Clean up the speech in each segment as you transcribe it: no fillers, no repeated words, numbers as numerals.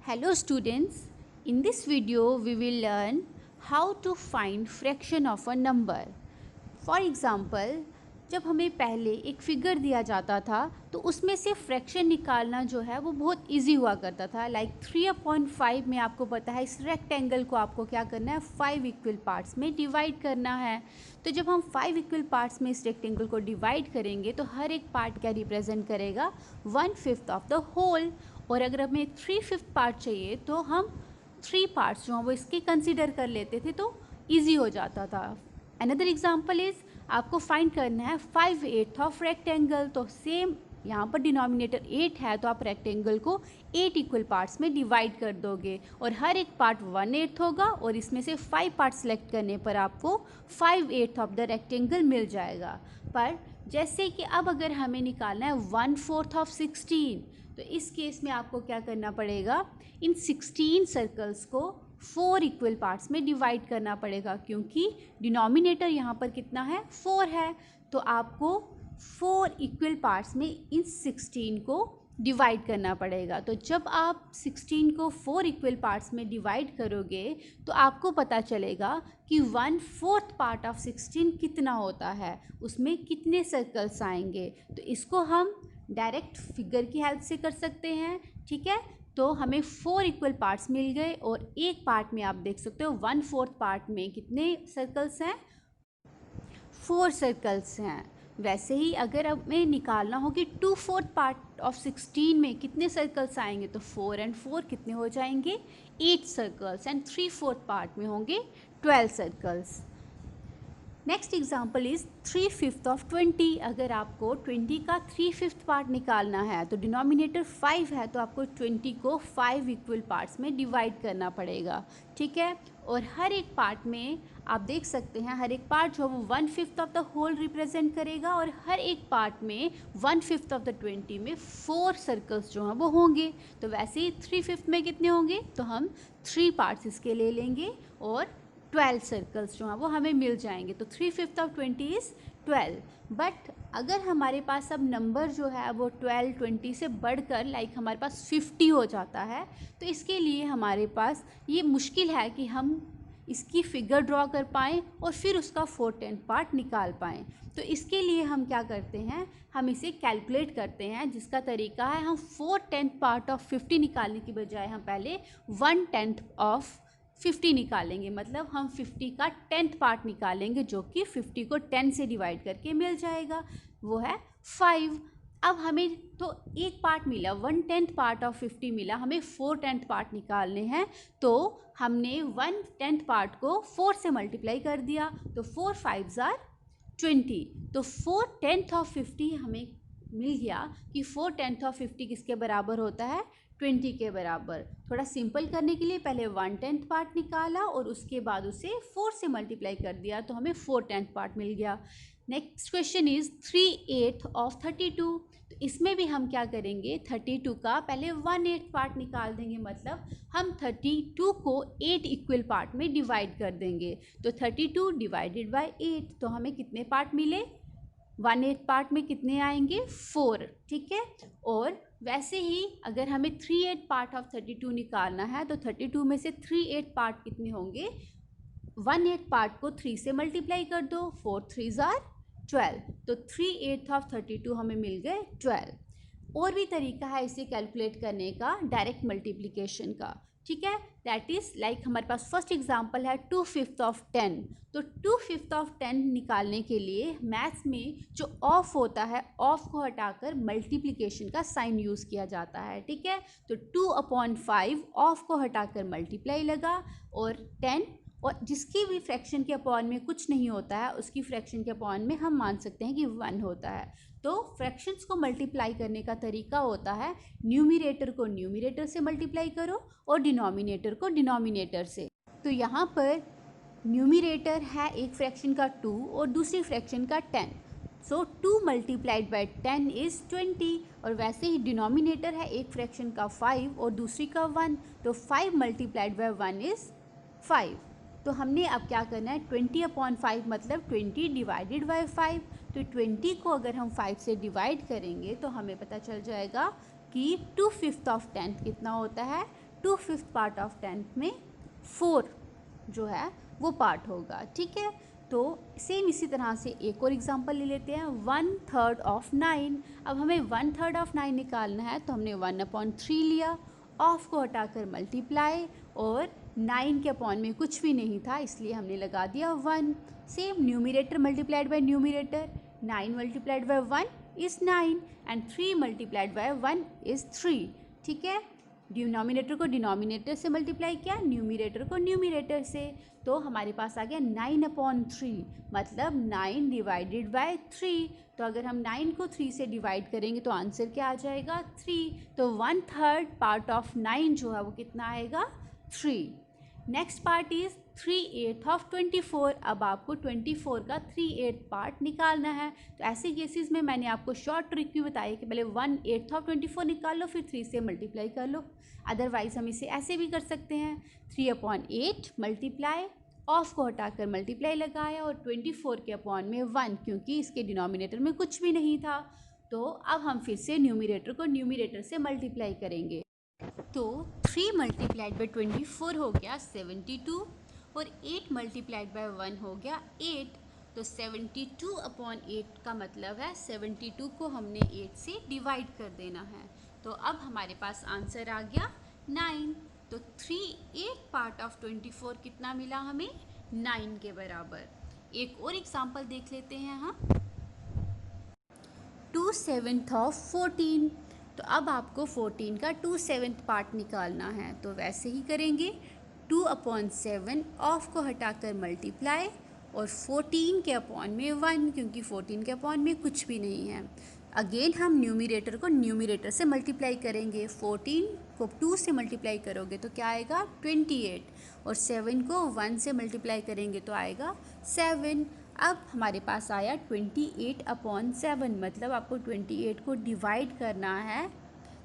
Hello students, in this video we will learn how to find fraction of a number. For example, जब हमें पहले एक figure दिया जाता था तो उसमें से फ्रैक्शन निकालना जो है वो बहुत इजी हुआ करता था. लाइक 3/5 में आपको पता है इस रेक्टेंगल को आपको क्या करना है, 5 इक्वल पार्ट्स में डिवाइड करना है. तो जब हम 5 इक्वल पार्ट्स में इस रेक्टेंगल को डिवाइड करेंगे तो हर एक पार्ट क्या रिप्रेजेंट करेगा, 1/5 ऑफ द होल. और अगर हमें 3/5 पार्ट चाहिए तो हम 3 पार्ट्स जो हैं वो इसके कंसिडर कर लेते थे तो ईजी हो जाता था. अनदर एग्जाम्पल इज़ आपको फाइंड करना है 5/8 ऑफ रेक्टेंगल. तो सेम यहाँ पर डिनोमिनेटर 8 है तो आप रेक्टेंगल को 8 इक्वल पार्ट्स में डिवाइड कर दोगे और हर एक पार्ट 1/8 होगा और इसमें से 5 पार्ट सेलेक्ट करने पर आपको 5/8 ऑफ द रेक्टेंगल मिल जाएगा. पर जैसे कि अब अगर हमें निकालना है 1/4 ऑफ 16, तो इस केस में आपको क्या करना पड़ेगा, इन 16 सर्कल्स को 4 इक्वल पार्ट्स में डिवाइड करना पड़ेगा क्योंकि डिनोमिनेटर यहाँ पर कितना है, 4 है. तो आपको 4 इक्वल पार्ट्स में इन 16 को डिवाइड करना पड़ेगा. तो जब आप 16 को 4 इक्वल पार्ट्स में डिवाइड करोगे तो आपको पता चलेगा कि 1/4 पार्ट ऑफ 16 कितना होता है, उसमें कितने सर्कल्स आएंगे. तो इसको हम डायरेक्ट फिगर की हेल्प से कर सकते हैं. ठीक है, तो हमें 4 इक्वल पार्ट्स मिल गए और एक पार्ट में आप देख सकते हो 1/4 पार्ट में कितने सर्कल्स हैं, 4 सर्कल्स हैं. वैसे ही अगर हमें निकालना हो कि 2/4 पार्ट ऑफ 16 में कितने सर्कल्स आएंगे तो 4 and 4 कितने हो जाएंगे, 8 सर्कल्स. एंड 3/4 पार्ट में होंगे 12 circles. Next example is 3/5 of 20. अगर आपको 20 का 3/5 पार्ट निकालना है तो डिनोमिनेटर 5 है तो आपको 20 को 5 इक्वल पार्ट्स में डिवाइड करना पड़ेगा. ठीक है, और हर एक पार्ट में आप देख सकते हैं हर एक पार्ट जो वो 1/5 ऑफ द होल रिप्रेजेंट करेगा और हर एक पार्ट में 1/5 ऑफ द 20 में 4 सर्कल्स जो हैं वो होंगे. तो वैसे ही 3/5 में कितने होंगे, तो हम 3 पार्ट्स इसके ले लेंगे और 12 सर्कल्स जो हैं वो हमें मिल जाएंगे. तो 3/5 ऑफ 20 इज़ 12. बट अगर हमारे पास अब नंबर जो है वो 12, 20 से बढ़कर लाइक हमारे पास 50 हो जाता है तो इसके लिए हमारे पास ये मुश्किल है कि हम इसकी फिगर ड्रॉ कर पाएँ और फिर उसका 4/10 पार्ट निकाल पाएँ. तो इसके लिए हम क्या करते हैं, हम इसे कैलकुलेट करते हैं. जिसका तरीका है, हम 4/10 पार्ट ऑफ 50 निकालने की बजाय हम पहले 1/10 ऑफ 50 निकालेंगे. मतलब हम 50 का 10th पार्ट निकालेंगे जो कि 50 को 10 से डिवाइड करके मिल जाएगा, वो है 5. अब हमें तो एक पार्ट मिला, 1/10 पार्ट ऑफ 50 मिला, हमें 4/10 पार्ट निकालने हैं. तो हमने 1/10 पार्ट को 4 से मल्टीप्लाई कर दिया तो 4 5s are 20. तो 4/10 ऑफ 50 हमें मिल गया कि 4/10 ऑफ 50 किसके बराबर होता है, 20 के बराबर. थोड़ा सिंपल करने के लिए पहले 1/10 पार्ट निकाला और उसके बाद उसे 4 से मल्टीप्लाई कर दिया तो हमें 4/10 पार्ट मिल गया. Next question is 3/8 of 32. तो इसमें भी हम क्या करेंगे, 32 का पहले 1/8 पार्ट निकाल देंगे. मतलब हम 32 को 8 इक्वल पार्ट में डिवाइड कर देंगे. तो 32 डिवाइडेड बाय 8, तो हमें कितने पार्ट मिले, 1/8 पार्ट में कितने आएंगे, 4. ठीक है, और वैसे ही अगर हमें 3/8 पार्ट ऑफ 32 निकालना है तो 32 में से 3/8 पार्ट कितने होंगे, 1/8 पार्ट को 3 से मल्टीप्लाई कर दो, 4 3s are 12. तो 3/8 ऑफ 32 हमें मिल गए 12. और भी तरीका है इसे कैलकुलेट करने का, डायरेक्ट मल्टीप्लिकेशन का. ठीक है, दैट इज़ लाइक हमारे पास फर्स्ट एग्जांपल है 2/5 ऑफ 10. तो 2/5 ऑफ 10 निकालने के लिए मैथ्स में जो ऑफ होता है, ऑफ को हटाकर मल्टीप्लिकेशन का साइन यूज़ किया जाता है. ठीक है, तो 2/5 ऑफ को हटाकर मल्टीप्लाई लगा और 10, और जिसकी भी फ्रैक्शन के अपॉन में कुछ नहीं होता है उसकी फ्रैक्शन के अपॉन में हम मान सकते हैं कि 1 होता है. तो फ्रैक्शंस को मल्टीप्लाई करने का तरीका होता है, न्यूमरेटर को न्यूमरेटर से मल्टीप्लाई करो और डिनोमिनेटर को डिनोमिनेटर से. तो यहाँ पर न्यूमरेटर है एक फ्रैक्शन का 2 और दूसरी फ्रैक्शन का 10. सो 2 मल्टीप्लाइड बाय 10 इज़ 20. और वैसे ही डिनोमिनेटर है एक फ्रैक्शन का 5 और दूसरी का 1. तो 5 मल्टीप्लाइड बाय 1 इज़ 5. तो हमने अब क्या करना है, 20/5 मतलब 20 डिवाइडेड बाय 5. तो 20 को अगर हम 5 से डिवाइड करेंगे तो हमें पता चल जाएगा कि 2/5 ऑफ 10 कितना होता है, 2/5 पार्ट ऑफ 10th में 4 जो है वो पार्ट होगा। ठीक है, तो सेम इसी तरह से एक और एग्जांपल ले लेते हैं, 1/3 ऑफ 9। अब हमें 1/3 ऑफ 9 निकालना है, तो हमने 1/3 लिया, ऑफ को हटाकर मल्टीप्लाई, और 9 के अपॉन में कुछ भी नहीं था इसलिए हमने लगा दिया 1। Same numerator multiplied by numerator, 9 multiplied by 1 is 9 and 3 multiplied by 1 is 3। ठीक है, डिनोमिनेटर को डिनोमिनेटर से मल्टीप्लाई किया, न्यूमिरेटर को न्यूमिरेटर से, तो हमारे पास आ गया 9/3, मतलब 9 डिवाइडेड बाय 3। तो अगर हम 9 को 3 से डिवाइड करेंगे तो आंसर क्या आ जाएगा 3। तो 1/3 पार्ट ऑफ 9 जो है वो कितना आएगा 3। Next part is 3/8 of 24। अब आपको 24 का 3/8 पार्ट निकालना है। तो ऐसे केसेस में मैंने आपको शॉर्ट ट्रिक भी बताई कि पहले 1/8 ऑफ 24 निकाल लो, फिर 3 से मल्टीप्लाई कर लो। अदरवाइज़ हम इसे ऐसे भी कर सकते हैं, 3/8 मल्टीप्लाई, ऑफ को हटाकर मल्टीप्लाई लगाया, और 24 के अपॉन में 1, क्योंकि इसके डिनोमिनेटर में कुछ भी नहीं था। तो अब हम फिर से न्यूमिरेटर को न्यूमिरेटर से मल्टीप्लाई करेंगे। तो 3 मल्टीप्लाइड बाई 24 हो गया 72, और 8 मल्टीप्लाइड बाय 1 हो गया 8। तो 72/8 का मतलब है 72 को हमने 8 से डिवाइड कर देना है। तो अब हमारे पास आंसर आ गया 9। तो 3/8 पार्ट ऑफ 24 कितना मिला हमें 9 के बराबर। एक और एग्जांपल देख लेते हैं हम, 2/7 ऑफ 14। तो अब आपको 14 का 2/7 पार्ट निकालना है, तो वैसे ही करेंगे, 2/7 ऑफ को हटाकर मल्टीप्लाई, और 14 के अपॉन में 1, क्योंकि 14 के अपॉन में कुछ भी नहीं है। अगेन हम न्यूमिरेटर को न्यूमिरेटर से मल्टीप्लाई करेंगे, 14 को 2 से मल्टीप्लाई करोगे तो क्या आएगा 28, और 7 को 1 से मल्टीप्लाई करेंगे तो आएगा 7। अब हमारे पास आया 28/7, मतलब आपको 28 को डिवाइड करना है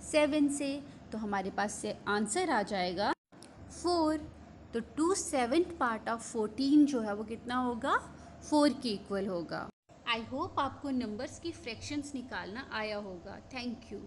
7 से, तो हमारे पास से आंसर आ जाएगा 4। तो 2/7 पार्ट ऑफ 14 जो है वो कितना होगा 4 के इक्वल होगा। आई होप आपको नंबर्स की फ्रैक्शंस निकालना आया होगा। Thank you.